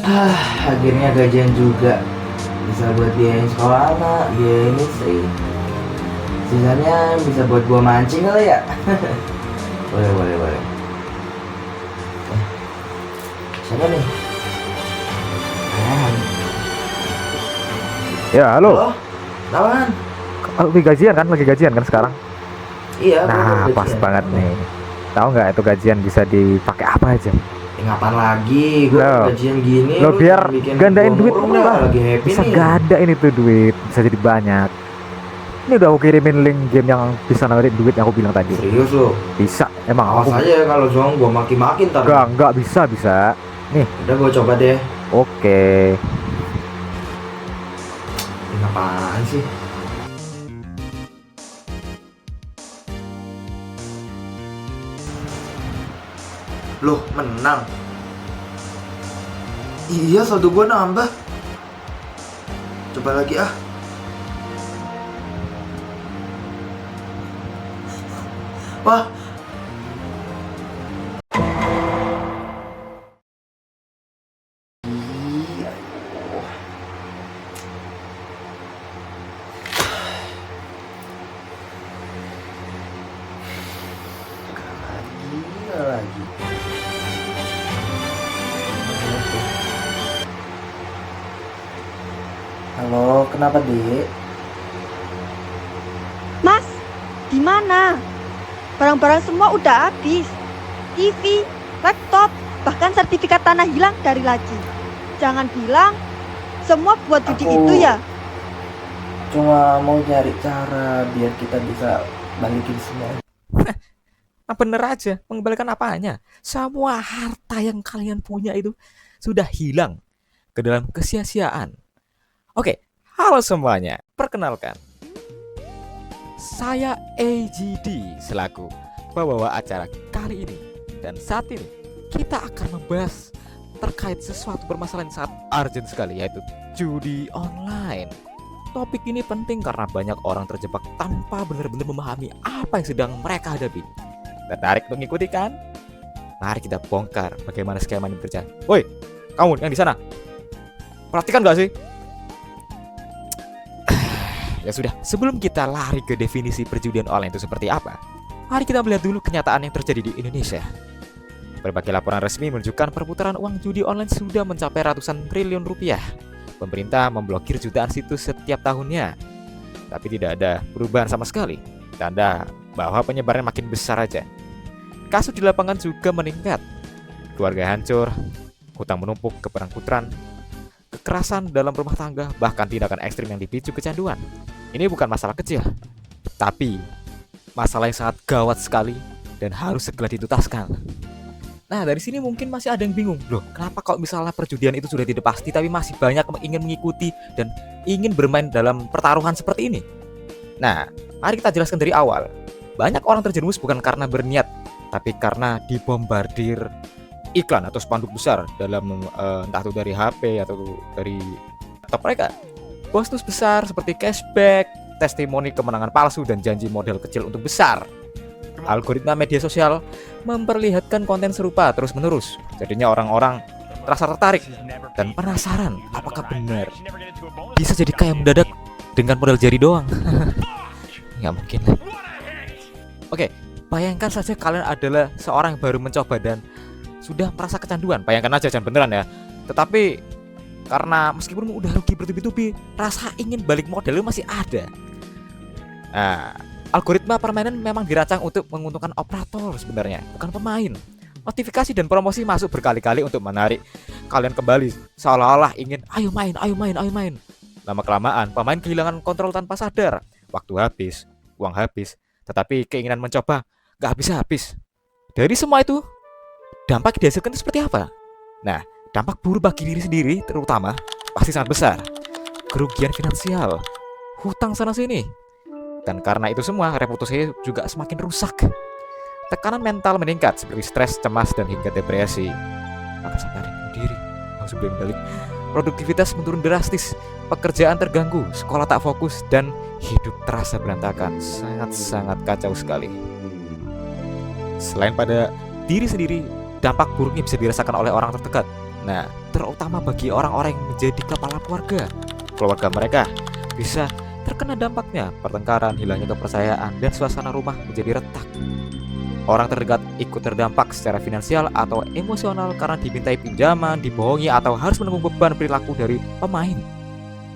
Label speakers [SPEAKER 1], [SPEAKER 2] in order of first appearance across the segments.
[SPEAKER 1] Akhirnya gajian juga. Bisa buat biayain sekolah anak, biayain istri. Sisanya bisa buat gua mancing kali ya. Boleh. Siapa nih?
[SPEAKER 2] Ya, halo.
[SPEAKER 1] Halo? Lawan?
[SPEAKER 2] Lagi gajian kan sekarang?
[SPEAKER 1] Iya,
[SPEAKER 2] Nah, pas banget nih. Tahu nggak itu gajian bisa dipakai apa aja?
[SPEAKER 1] Ngapain lagi? Gue
[SPEAKER 2] Loh.
[SPEAKER 1] gajian gini
[SPEAKER 2] Lo
[SPEAKER 1] lu
[SPEAKER 2] biar
[SPEAKER 1] bikin
[SPEAKER 2] gandain
[SPEAKER 1] gua
[SPEAKER 2] duit
[SPEAKER 1] murung
[SPEAKER 2] lah.
[SPEAKER 1] dah, lagi happy
[SPEAKER 2] Bisa
[SPEAKER 1] nih.
[SPEAKER 2] gandain itu duit, bisa jadi banyak. Ini udah aku kirimin link game yang bisa narik duit yang aku bilang tadi.
[SPEAKER 1] Serius lu?
[SPEAKER 2] Bisa, emang
[SPEAKER 1] Awas
[SPEAKER 2] aku.
[SPEAKER 1] aja kalau zong gua maki-maki ntar.
[SPEAKER 2] Enggak bisa. Nih,
[SPEAKER 1] Udah gua coba deh.
[SPEAKER 2] oke.
[SPEAKER 1] Ini apaan sih? Loh, menang. Iya, saldo gua nambah. Coba lagi ah. Wah. Iya. Gila lagi. Halo, kenapa Dek?
[SPEAKER 3] Mas, di mana? Barang-barang semua udah habis. TV, laptop, bahkan sertifikat tanah hilang dari Laci. Jangan bilang semua buat judi itu ya.
[SPEAKER 1] Cuma mau nyari cara biar kita bisa balikin semua.
[SPEAKER 4] Nah, bener aja, mengembalikan apanya? Semua harta yang kalian punya itu sudah hilang ke dalam kesia-siaan. Oke, halo semuanya, perkenalkan. Saya AGD selaku pembawa acara kali ini. Dan saat ini kita akan membahas terkait sesuatu permasalahan yang sangat urgent sekali, yaitu judi online. Topik ini penting karena banyak orang terjebak tanpa benar-benar memahami apa yang sedang mereka hadapi. Tertarik untuk mengikuti kan? Mari kita bongkar bagaimana skema ini berjalan. Woi, kamu yang di sana, perhatikan gak sih? Ya sudah, sebelum kita lari ke definisi perjudian online itu seperti apa, mari kita melihat dulu kenyataan yang terjadi di Indonesia. Berbagai laporan resmi menunjukkan perputaran uang judi online sudah mencapai ratusan triliun rupiah. Pemerintah memblokir jutaan situs setiap tahunnya, tapi tidak ada perubahan sama sekali. Tanda bahwa penyebaran makin besar aja. Kasus di lapangan juga meningkat. Keluarga hancur, hutang menumpuk ke perang-putran, kekerasan dalam rumah tangga, bahkan tindakan ekstrim yang dipicu kecanduan. Ini bukan masalah kecil, tapi masalah yang sangat gawat sekali dan harus segera dituntaskan. Nah, dari sini mungkin masih ada yang bingung. Loh, kenapa kalau misalnya perjudian itu sudah tidak pasti tapi masih banyak ingin mengikuti dan ingin bermain dalam pertaruhan seperti ini? Nah, mari kita jelaskan dari awal. Banyak orang terjerumus bukan karena berniat, tapi karena dibombardir iklan atau spanduk besar dalam entah itu dari HP atau dari laptop mereka. Bonus besar seperti cashback, testimoni kemenangan palsu, dan janji modal kecil untuk besar. Algoritma media sosial memperlihatkan konten serupa terus-menerus. Jadinya orang-orang terasa tertarik dan penasaran apakah benar bisa jadi kaya mendadak dengan modal jari doang. Nggak mungkin lah. Oke, bayangkan saja kalian adalah seorang yang baru mencoba dan sudah merasa kecanduan. Bayangkan aja, jangan beneran ya. Tetapi karena meskipun udah rugi bertubi-tubi, rasa ingin balik modal masih ada. Nah, algoritma permainan memang dirancang untuk menguntungkan operator sebenarnya, bukan pemain. Notifikasi dan promosi masuk berkali-kali untuk menarik kalian kembali, seolah-olah ingin ayo main. Lama-kelamaan pemain kehilangan kontrol tanpa sadar. Waktu habis, uang habis, tetapi keinginan mencoba gak habis-habis. Dari semua itu, dampak yang dihasilkan itu seperti apa? Nah, dampak buruk bagi diri sendiri terutama pasti sangat besar. Kerugian finansial, hutang sana-sini. Dan karena itu semua, reputasi juga semakin rusak. Tekanan mental meningkat seperti stres, cemas, dan hingga depresi. Maka sampai ada bunuh diri. Langsung balik. Produktivitas menurun drastis, pekerjaan terganggu, sekolah tak fokus, dan hidup terasa berantakan. Sangat-sangat kacau sekali. Selain pada diri sendiri, dampak buruknya bisa dirasakan oleh orang terdekat. Nah, terutama bagi orang-orang yang menjadi kepala keluarga mereka bisa terkena dampaknya, pertengkaran, hilangnya kepercayaan, dan suasana rumah menjadi retak. Orang terdekat ikut terdampak secara finansial atau emosional karena dimintai pinjaman, dibohongi, atau harus menanggung beban perilaku dari pemain.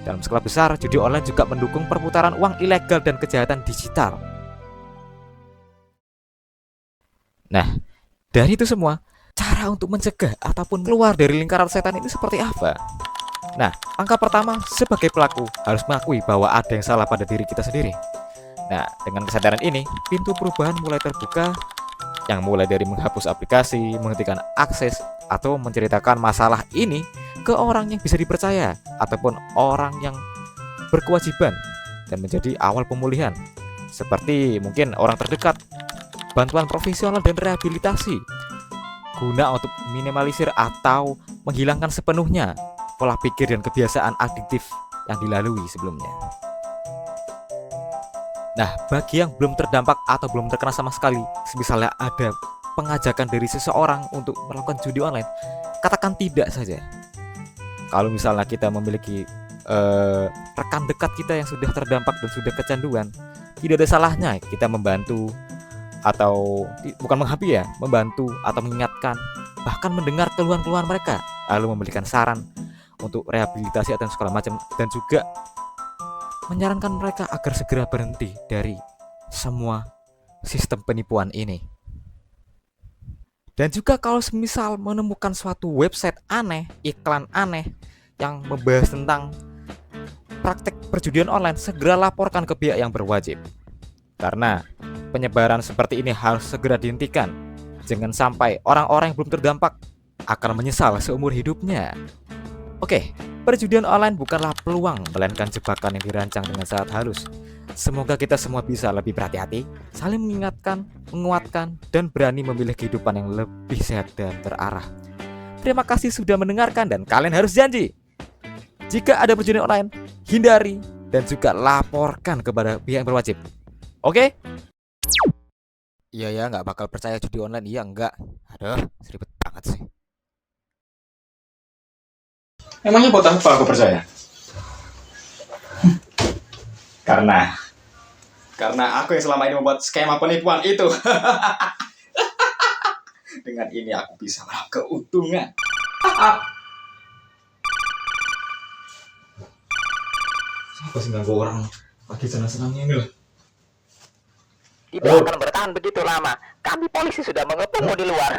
[SPEAKER 4] Dalam skala besar, judi online juga mendukung perputaran uang ilegal dan kejahatan digital. Nah, dari itu semua, cara untuk mencegah ataupun keluar dari lingkaran setan ini seperti apa? Nah, angka pertama, sebagai pelaku harus mengakui bahwa ada yang salah pada diri kita sendiri. Nah, dengan kesadaran ini, pintu perubahan mulai terbuka, yang mulai dari menghapus aplikasi, menghentikan akses, atau menceritakan masalah ini ke orang yang bisa dipercaya ataupun orang yang berkewajiban, dan menjadi awal pemulihan. Seperti mungkin orang terdekat, bantuan profesional dan rehabilitasi, guna untuk minimalisir atau menghilangkan sepenuhnya pola pikir dan kebiasaan adiktif yang dilalui sebelumnya. Nah, bagi yang belum terdampak atau belum terkena sama sekali, misalnya ada pengajakan dari seseorang untuk melakukan judi online, katakan tidak saja. Kalau misalnya kita memiliki rekan dekat kita yang sudah terdampak dan sudah kecanduan, tidak ada salahnya kita membantu, atau bukan menghapi ya, membantu atau mengingatkan, bahkan mendengar keluhan-keluhan mereka, lalu memberikan saran untuk rehabilitasi atau segala macam, dan juga menyarankan mereka agar segera berhenti dari semua sistem penipuan ini. Dan juga kalau semisal menemukan suatu website aneh, iklan aneh yang membahas tentang praktek perjudian online, segera laporkan ke pihak yang berwajib. Karena penyebaran seperti ini harus segera dihentikan. Jangan sampai orang-orang yang belum terdampak akan menyesal seumur hidupnya. Oke, perjudian online bukanlah peluang, melainkan jebakan yang dirancang dengan sangat halus. Semoga kita semua bisa lebih berhati-hati, saling mengingatkan, menguatkan, dan berani memilih kehidupan yang lebih sehat dan terarah. Terima kasih sudah mendengarkan, dan kalian harus janji, jika ada perjudian online, hindari dan juga laporkan kepada pihak yang berwajib. Oke? Iya ya, nggak bakal percaya judi online, iya enggak. Aduh, seribet banget sih.
[SPEAKER 5] Emangnya buat apa aku percaya? Karena aku yang selama ini membuat skema penipuan itu. Dengan ini aku bisa meraup keuntungan. Siapa sih ganggu orang lagi senang-senangnya ini loh?
[SPEAKER 6] Tidak akan bertahan begitu lama. Kami polisi sudah mengepungmu di luar.